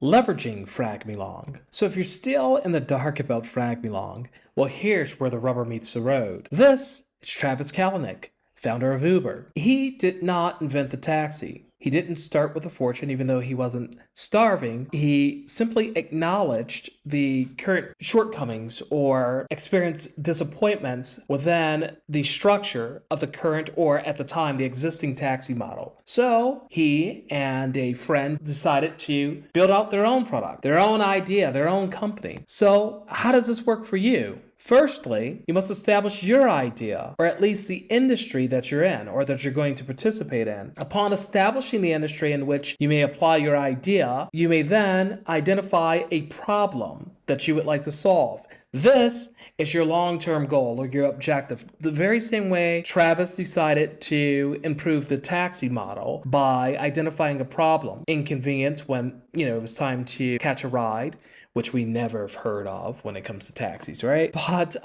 Leveraging frag me long. So if you're still in the dark about frag me long, well, here's where the rubber meets the road. This is Travis Kalanick, founder of Uber. He did not invent the taxi. He didn't start with a fortune, even though he wasn't starving. He simply acknowledged the current shortcomings or experienced disappointments within the structure of the current, or at the time, the existing taxi model. So he and a friend decided to build out their own product, their own idea, their own company. So how does this work for you? Firstly, you must establish your idea, or at least the industry that you're in or that you're going to participate in. Upon establishing the industry in which you may apply your idea, you may then identify a problem that you would like to solve. This is your long-term goal or your objective. The very same way Travis decided to improve the taxi model by identifying a problem, inconvenience when, it was time to catch a ride, which we never have heard of when it comes to taxis, right? But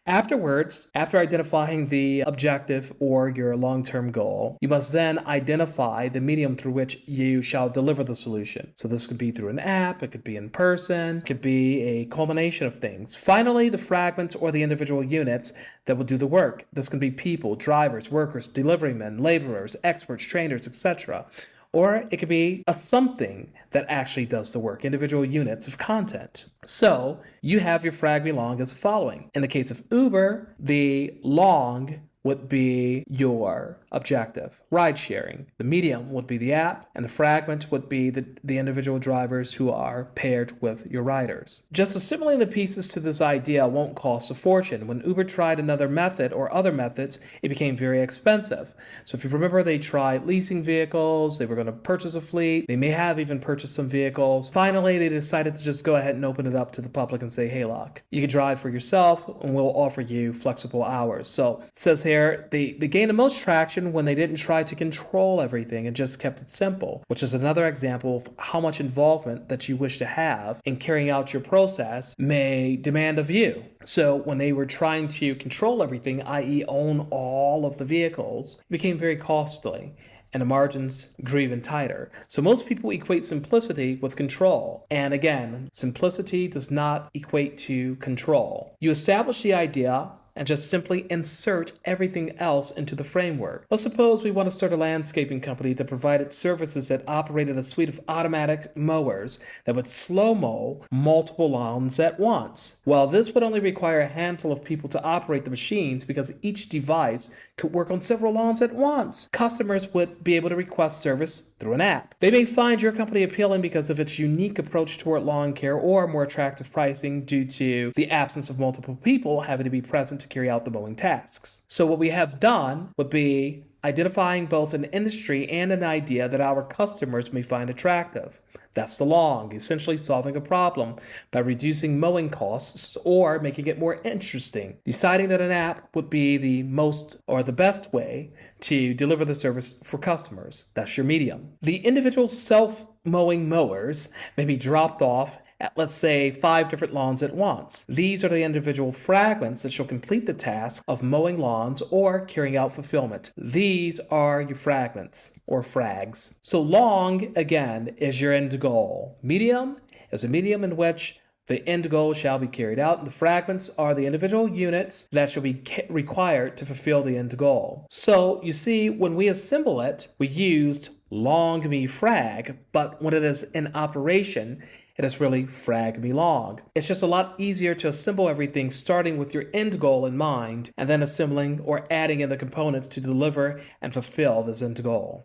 afterwards, after identifying the objective or your long-term goal, you must then identify the medium through which you shall deliver the solution. So this could be through an app, it could be in person, it could be a culmination of things. Finally, the fragments or the individual units that will do the work. This can be people, drivers, workers, delivery men, laborers, experts, trainers, etc. Or it could be a something that actually does the work, individual units of content. So you have your frag me long as the following. In the case of Uber, the long would be your objective, ride sharing. The medium would be the app, and the fragment would be the individual drivers who are paired with your riders. Just assimilating the pieces to this idea won't cost a fortune. When Uber tried another method or other methods, it became very expensive. So if you remember, they tried leasing vehicles, they were going to purchase a fleet, they may have even purchased some vehicles. Finally, they decided to just go ahead and open it up to the public and say, hey, look, you can drive for yourself and we'll offer you flexible hours. So it says here, they gained the most traction when they didn't try to control everything and just kept it simple, which is another example of how much involvement that you wish to have in carrying out your process may demand of you. So when they were trying to control everything, i.e. own all of the vehicles, it became very costly, and the margins grew even tighter. So most people equate simplicity with control. And again, simplicity does not equate to control. You establish the idea and just simply insert everything else into the framework. Let's suppose we want to start a landscaping company that provided services that operated a suite of automatic mowers that would slow mow multiple lawns at once. Well, this would only require a handful of people to operate the machines because each device could work on several lawns at once. Customers would be able to request service through an app. They may find your company appealing because of its unique approach toward lawn care or more attractive pricing due to the absence of multiple people having to be present to carry out the mowing tasks. So what we have done would be identifying both an industry and an idea that our customers may find attractive. That's the long, essentially solving a problem by reducing mowing costs or making it more interesting. Deciding that an app would be the most or the best way to deliver the service for customers. That's your medium. The individual self-mowing mowers may be dropped off at, let's say, 5 different lawns at once. These are the individual fragments that shall complete the task of mowing lawns or carrying out fulfillment. These are your fragments or frags. So long, again, is your end goal. Medium is a medium in which the end goal shall be carried out, and the fragments are the individual units that shall be required to fulfill the end goal. So you see, when we assemble it, we used long me frag, but when it is in operation, it is really frag me long. It's just a lot easier to assemble everything starting with your end goal in mind and then assembling or adding in the components to deliver and fulfill this end goal.